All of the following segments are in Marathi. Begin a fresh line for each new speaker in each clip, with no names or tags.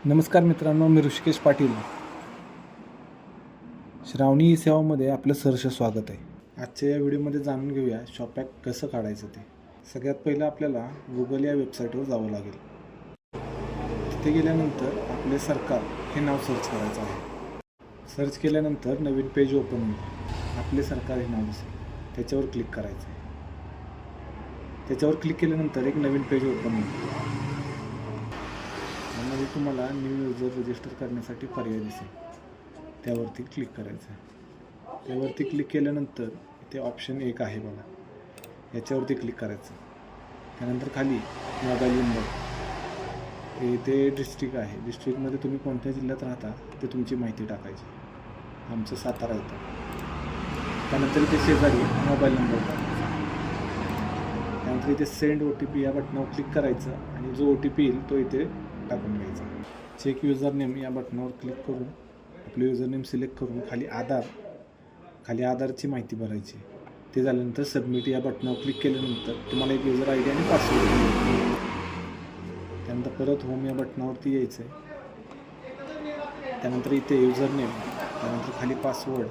नमस्कार मित्रांनो, मी ऋषिकेश पाटील. श्रावणी ई सेवामध्ये आपलं सहर्ष स्वागत आहे. आजच्या या व्हिडिओमध्ये जाणून घेऊया शॉपॅक कसं काढायचं ते. सगळ्यात पहिलं आपल्याला गुगल या वेबसाईटवर जावं लागेल. तिथे गेल्यानंतर आपले सरकार हे नाव सर्च करायचं आहे. सर्च केल्यानंतर नवीन पेज ओपन होईल. आपले सरकार हे नाव दिसेल, त्याच्यावर क्लिक करायचं आहे. त्याच्यावर क्लिक केल्यानंतर एक नवीन पेज ओपन होईल. त्यामध्ये तुम्हाला न्यू युजर रजिस्टर करण्यासाठी पर्याय दिसेल, त्यावरती क्लिक करायचं आहे. त्यावरती क्लिक केल्यानंतर इथे ऑप्शन 1 आहे बघा, याच्यावरती क्लिक करायचं. त्यानंतर खाली मोबाईल नंबर, इथे डिस्ट्रिक्ट आहे. डिस्ट्रिक्टमध्ये तुम्ही कोणत्या जिल्ह्यात राहता ते तुमची माहिती टाकायची. आमचं सातारा येतं. त्यानंतर इथे शेजारी मोबाईल नंबर टाकायचा. त्यानंतर इथे सेंड OTP या बटनावर क्लिक करायचं आणि जो OTP येईल तो इथे टाकून घ्यायचा. चेक युजर नेम या बटनावर क्लिक करून आपलं युजर नेम सिलेक्ट करून खाली आधारची माहिती भरायची. ते झाल्यानंतर सबमिट या बटनावर क्लिक केल्यानंतर तुम्हाला एक युजर ID आणि पासवर्ड मिळेल. त्यानंतर परत होम या बटनावरती यायचं आहे. त्यानंतर इथे युजर नेम, त्यानंतर खाली पासवर्ड,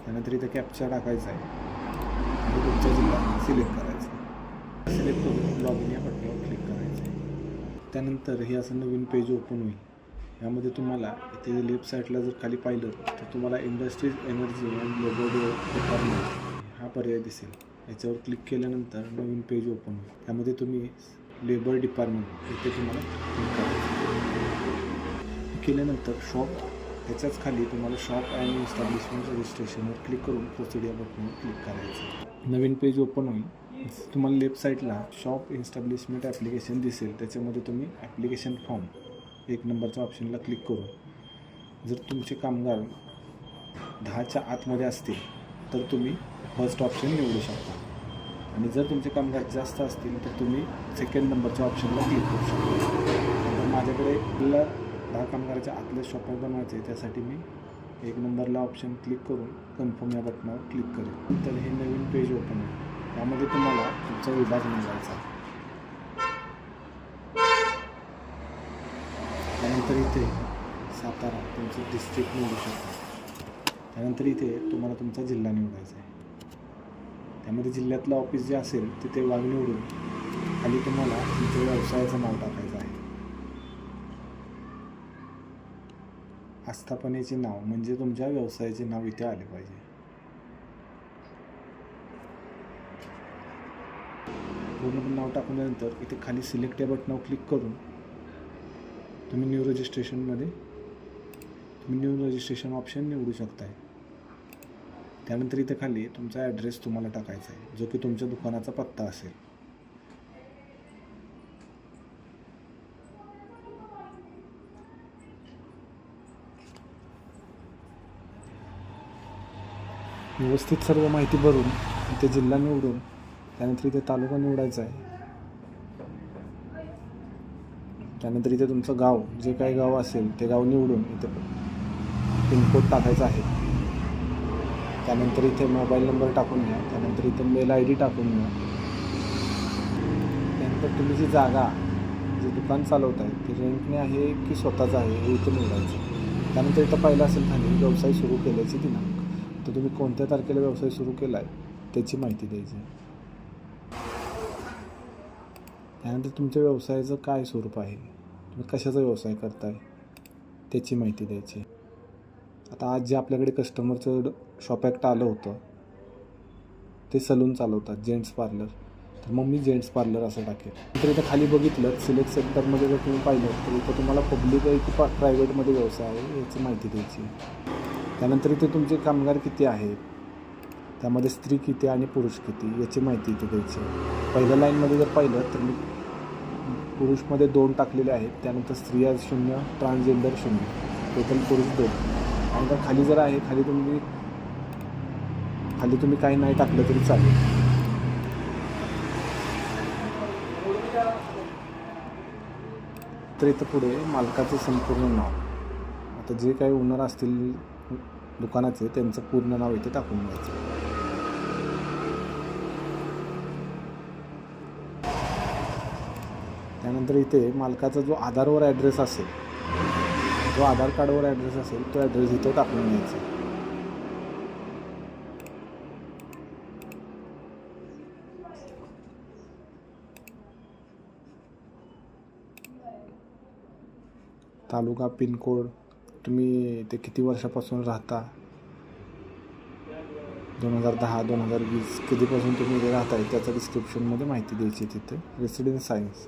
त्यानंतर इथे कॅप्चा टाकायचा आहे आणि तुमचा जिल्हा सिलेक्ट करायचा आहे. सिलेक्ट करून लॉगिन या बटनावर क्लिक करायचं आहे. त्यानंतर हे असं नवीन पेज ओपन होईल. यामध्ये तुम्हाला इथे लेफ्ट साईडला जर खाली पाहिलं तर तुम्हाला industries, energy and labour department हा पर्याय दिसेल. याच्यावर क्लिक केल्यानंतर नवीन पेज ओपन होईल. त्यामध्ये तुम्ही लेबर डिपार्टमेंट इथे तुम्हाला क्लिक करायचं. केल्यानंतर शॉप, त्याच्याच खाली तुम्हाला शॉप अँड इस्टॅब्लिशमेंट रजिस्ट्रेशनवर क्लिक करून प्रोसिड या बटनवर क्लिक करायचं. नवीन पेज ओपन होईल. तुम्हाला लेफ्ट साईडला शॉप इस्टॅब्लिशमेंट ॲप्लिकेशन दिसेल. त्याच्यामध्ये तुम्ही ॲप्लिकेशन फॉर्म 1 नंबरच्या ऑप्शनला क्लिक करून जर तुमचे कामगार 10च्या आतमध्ये असतील तर तुम्ही फर्स्ट ऑप्शन निवडू शकता, आणि जर तुमचे कामगार जास्त असतील तर तुम्ही 2nd नंबरच्या ऑप्शनला क्लिक करू शकता. तर माझ्याकडे 10 कामगाराच्या आतले शॉपॅक बनवायचे, त्यासाठी मी 1 नंबरला ऑप्शन क्लिक करून कन्फर्म या बटनावर क्लिक करेन. तर हे नवीन पेज ओपन होईल. यामध्ये तुम्हाला तुमचा विभाग निवडायचा. त्यानंतर इथे सातारा तुमचं डिस्ट्रिक्ट निवडू शकता. त्यानंतर इथे तुम्हाला तुमचा जिल्हा निवडायचा आहे. त्यामध्ये जिल्ह्यातलं ऑफिस जे असेल तिथे वाघ निवडून खाली तुम्हाला तुमच्या व्यवसायाचं नाव टाकायचं आहे. आस्थापनेचे नाव म्हणजे तुमच्या व्यवसायाचे नाव इथे आले पाहिजे. पूर्ण नाव टाकल्यानंतर इथे खाली सिलेक्ट या बटनावर क्लिक करून तुम्ही न्यू रजिस्ट्रेशन ऑप्शन निवडू शकताय. त्यानंतर इथे खाली तुमचा ॲड्रेस तुम्हाला टाकायचा आहे, जो की तुमच्या दुकानाचा पत्ता असेल. व्यवस्थित सर्व माहिती भरून इथे जिल्हा निवडून त्यानंतर इथे तालुका निवडायचा आहे. त्यानंतर इथे तुमचं गाव, जे काही गाव असेल ते गाव निवडून इथे पिनकोड टाकायचा आहे. त्यानंतर इथे मोबाईल नंबर टाकून घ्या. त्यानंतर इथे मेल ID टाकून घ्या. त्यानंतर तुम्ही जी जागा, जे दुकान चालवत आहे ते रेंटने आहे की स्वतःचं आहे हे इथे निवडायचं. त्यानंतर इथं पाहिलं असेल खाली व्यवसाय सुरू केल्याची दिनांक, तर तुम्ही कोणत्या तारखेला व्यवसाय सुरू केला आहे त्याची माहिती द्यायची. त्यानंतर तुमच्या व्यवसायाचं काय स्वरूप आहे, तुम्ही कशाचा व्यवसाय करताय त्याची माहिती द्यायची. आता आज जे आपल्याकडे कस्टमरचं शॉपॅक्ट आलं होतं ते सलून चालवतात, जेंट्स पार्लर, तर मग मी जेंट्स पार्लर असं टाकेल. नंतर इथं खाली बघितलं सिलेक्ट सेक्टरमध्ये जर तुम्ही पाहिलं तर इथं तुम्हाला पब्लिक आहे की प्रायव्हेटमध्ये व्यवसाय आहे याची माहिती द्यायची. त्यानंतर इथे तुमचे कामगार किती आहेत, त्यामध्ये स्त्री किती आणि पुरुष किती याची माहिती इथे द्यायची. पहिल्या लाईनमध्ये जर पाहिलं तर मी पुरुषमध्ये 2 टाकलेले आहेत. त्यानंतर स्त्रिया 0, ट्रान्सजेंडर 0, टोटल पुरुष 2. आणि खाली जर आहे खाली तुम्ही काही नाही टाकलं तरी चालेल. तर इथं पुढे मालकाचं संपूर्ण नाव, आता जे काही ओनर असतील दुकानाचे त्यांचं पूर्ण नाव इथे टाकून द्यायचं. त्यानंतर इथे मालकाचा जो आधारवर ॲड्रेस असेल जो आधार कार्डवर ॲड्रेस असेल तो ॲड्रेस इथं टाकून घ्यायचा. तालुका, पिनकोड, तुम्ही ते किती वर्षापासून राहता, 2010, 2020 कधीपासून तुम्ही इथे राहताय त्याचं डिस्क्रिप्शनमध्ये माहिती द्यायची तिथे. Residence science.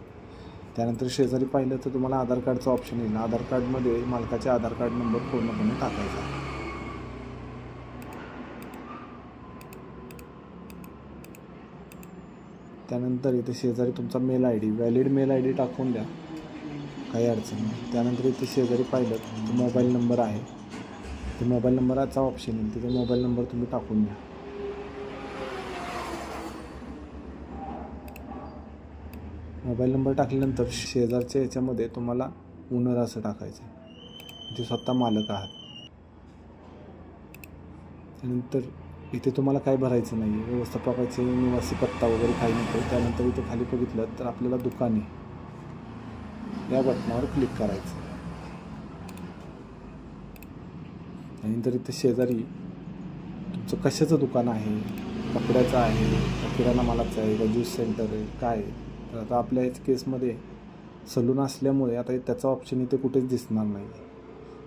त्यानंतर शेजारी पाहिलं तर तुम्हाला आधार कार्डचा ऑप्शन येईल. आधार कार्डमध्ये मालकाचे आधार कार्ड नंबर पूर्णपणे टाकायचा. त्यानंतर इथे शेजारी तुमचा mail ID, valid mail ID टाकून द्या, काही अडचण नाही. त्यानंतर इथे शेजारी पाहिलं तर मोबाईल नंबर आहे, ते मोबाईल नंबरचा ऑप्शन येईल, तिथे मोबाईल नंबर तुम्ही टाकून द्या. मोबाईल नंबर टाकल्यानंतर शेजारच्या याच्यामध्ये तुम्हाला ओनर असं टाकायचं, ते स्वतः मालक आहात. त्यानंतर इथे तुम्हाला काय भरायचं नाही, व्यवस्थापकाचे निवासी पत्ता वगैरे काही नको. त्यानंतर इथे खाली बघितलं तर आपल्याला दुकाने या बटनावर क्लिक करायचं. त्यानंतर इथे शेजारी तुमचं कशाचं दुकान आहे, कपड्याचं आहे का किराणा मालाचं आहे का ज्यूस सेंटर आहे काय. तर आता आपल्या केसमध्ये सलून असल्यामुळे आता त्याचा ऑप्शन इथे कुठेच दिसणार नाही.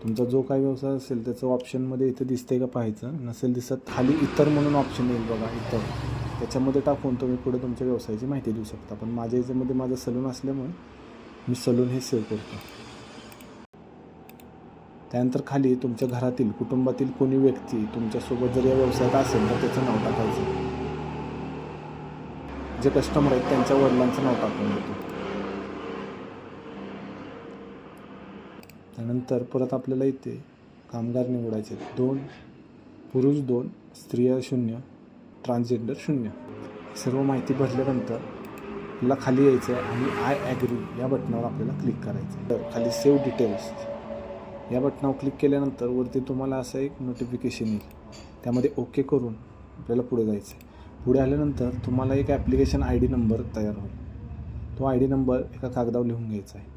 तुमचा जो काही व्यवसाय असेल त्याचं ऑप्शनमध्ये इथे दिसते का पाहायचं, नसेल दिसत खाली इतर म्हणून ऑप्शन येईल बघा, इतर, त्याच्यामध्ये टाकून तुम्ही पुढे तुमच्या व्यवसायाची माहिती देऊ शकता. पण माझ्या याच्यामध्ये माझं सलून असल्यामुळे मी सलून हे सेव्ह करतो. त्यानंतर खाली तुमच्या घरातील कुटुंबातील कोणी व्यक्ती तुमच्यासोबत जर या व्यवसायात असेल तर त्याचं नाव टाकायचं. जे कस्टमर आहेत त्यांच्या वडिलांचं नाव टाकून देतो. त्यानंतर परत आपल्याला इथे कामगार निवडायचे, 2 पुरुष 2 स्त्रिया 0 ट्रान्सजेंडर 0. सर्व माहिती भरल्यानंतर आपल्याला खाली यायचं आहे आणि आय ॲग्री या बटनावर आपल्याला क्लिक करायचं. तर खाली सेव्ह डिटेल्स या बटनावर क्लिक केल्यानंतर वरती तुम्हाला असं एक नोटिफिकेशन येईल, त्यामध्ये ओके करून आपल्याला पुढे जायचं आहे. पुढे आल्यानंतर तुम्हाला एक ॲप्लिकेशन आय डी नंबर तयार होईल. तो आय डी नंबर एका कागदावर लिहून घ्यायचा आहे.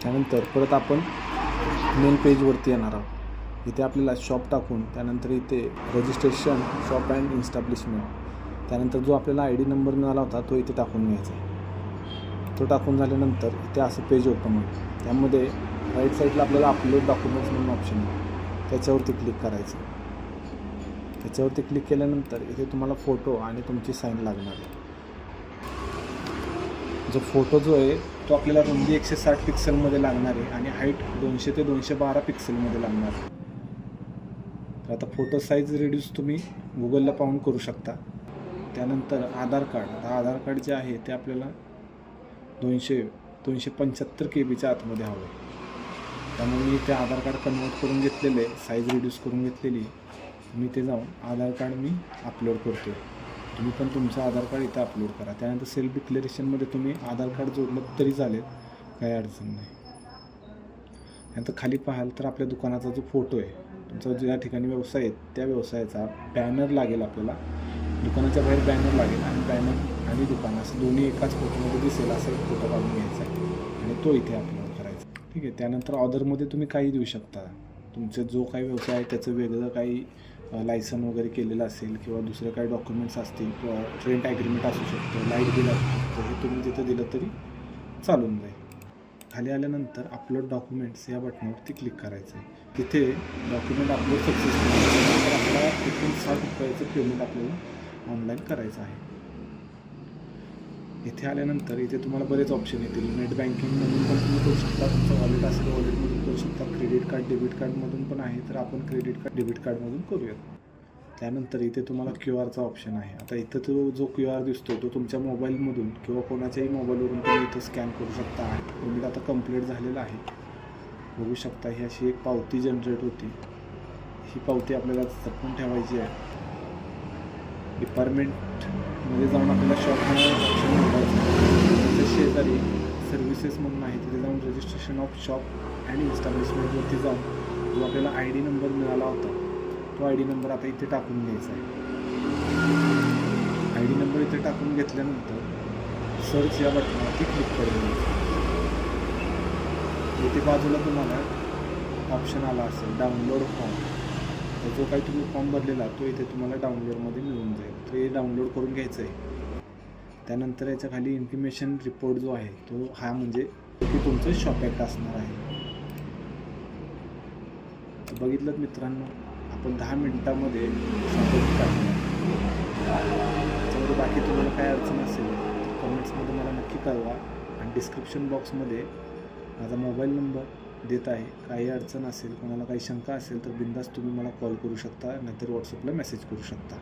त्यानंतर परत आपण मेन पेजवरती येणार आहोत. इथे आपल्याला शॉप टाकून त्यानंतर इथे रजिस्ट्रेशन शॉप अँड इस्टॅब्लिशमेंट, त्यानंतर जो आपल्याला आय डी नंबर मिळाला होता तो इथे टाकून घ्यायचा आहे. तो टाकून झाल्यानंतर इथे असं पेज ओपन होईल. त्यामध्ये राईट साईडला आपल्याला अपलोड डॉक्युमेंट्स म्हणून ऑप्शन आहे, त्याच्यावरती क्लिक करायचं. त्याच्यावरती क्लिक केल्यानंतर इथे तुम्हाला फोटो आणि तुमची साईन लागणार आहे. जो फोटो जो आहे तो आपल्याला रुंदी 160 पिक्सेलमध्ये लागणार आहे आणि हाईट 200 ते 212 पिक्सेलमध्ये लागणार आहे. तर आता फोटो साईज रिड्यूस तुम्ही गुगलला पाहून करू शकता. त्यानंतर आधार कार्ड, आता आधार कार्ड जे आहे ते आपल्याला 275 KB आतमध्ये हवं आहे. त्यामुळे मी ते आधार कार्ड कन्वर्ट करून घेतलेले, साईज रिड्यूस करून घेतलेली, मी ते जाऊन आधार कार्ड मी अपलोड करतो. तुम्ही पण तुमचं आधार कार्ड इथं अपलोड करा. त्यानंतर सेल्फ डिक्लेरेशनमध्ये तुम्ही आधार कार्ड जोडलं तरी चालेल, काही अडचण नाही. त्यानंतर खाली पाहाल तर आपल्या दुकानाचा जो फोटो आहे, तुमचा ज्या ठिकाणी व्यवसाय आहे त्या व्यवसायाचा बॅनर लागेल. आपल्याला दुकानाच्या बाहेर बॅनर लागेल आणि बॅनर आणि दुकान असं दोन्ही एकाच फोटोमध्ये दिसेल असा एक फोटो काढून घ्यायचा आहे आणि तो इथे अपलोड करायचा. ठीक आहे. त्यानंतर ऑर्डरमध्ये तुम्ही काही देऊ शकता. तुमचं जो काही व्यवसाय आहे त्याचं वेगळं काही लायसन वगैरे केलेलं असेल किंवा दुसरे काही डॉक्युमेंट्स असतील किंवा रेंट ॲग्रीमेंट असू शकतो, लाईट बिल असू शकतं, हे तुम्ही तिथं दिलं तरी चालून जाईल. खाली आल्यानंतर अपलोड डॉक्युमेंट्स या बटनावरती क्लिक करायचं आहे. तिथे डॉक्युमेंट अपलोड सक्सेसफुल तर आपल्याला एकूण 60 रुपयाचं पेमेंट आपल्याला ऑनलाईन करायचं आहे. इथे आल्यानंतर इथे तुम्हाला बरेच ऑप्शन येतील. नेट बँकिंगमधून पण तुम्ही करू शकता, तुमचं वॉलेट असेल वॉलेटमधून करू शकता, क्रेडिट कार्ड डेबिट कार्डमधून पण आहे तर आपण क्रेडिट कार्ड डेबिट कार्डमधून करूयात. त्यानंतर इथे तुम्हाला QR ऑप्शन आहे. आता इथं तो जो QR दिसतो तो तुमच्या मोबाईलमधून किंवा कोणाच्याही मोबाईलवरून तुम्ही इथं स्कॅन करू शकता. पेमेंट आता कंप्लीट झालेलं आहे, बघू शकता. ही अशी एक पावती जनरेट होती. ही पावती आपल्याला जपून ठेवायची आहे. डिपार्टमेंटमध्ये जाऊन आपल्याला शॉपमध्ये ऑप्शन निवडायचं. त्याच्या शेजारी सर्व्हिसेस म्हणून आहे, तिथे जाऊन रजिस्ट्रेशन ऑफ शॉप अँड इस्टॅब्लिशमेंटवरती जाऊन जो आपल्याला आय डी नंबर मिळाला होता तो आय डी नंबर आता इथे टाकून घ्यायचा आहे. आय डी नंबर इथे टाकून घेतल्यानंतर सर्च या बटनावरती क्लिक करून घ्यायचं. इथे बाजूला तुम्हाला ऑप्शन आला असेल डाउनलोड फॉर्म, तर जो काही तुम्ही फॉर्म भरलेला तो इथे तुम्हाला डाउनलोडमध्ये मिळून जाईल. तर हे डाउनलोड करून घ्यायचं आहे. त्यानंतर याच्या खाली इन्फॉर्मेशन रिपोर्ट जो आहे तो हा म्हणजे की तुमचं शॉप ॲक्ट असणार आहे. बघितलं मित्रांनो, आपण 10 मिनिटामध्ये शॉप ॲक्ट काढलं. त्याच्यामध्ये बाकी तुम्हाला काय अडचण असेल तर कमेंट्समध्ये मला नक्की कळवा आणि डिस्क्रिप्शन बॉक्समध्ये माझा मोबाईल नंबर देत आहे. काही अडचण असेल, कोणाला काही शंका असेल तर बिनधास्त तुम्ही मला कॉल करू शकता, नाहीतर व्हॉट्सअपला मेसेज करू शकता.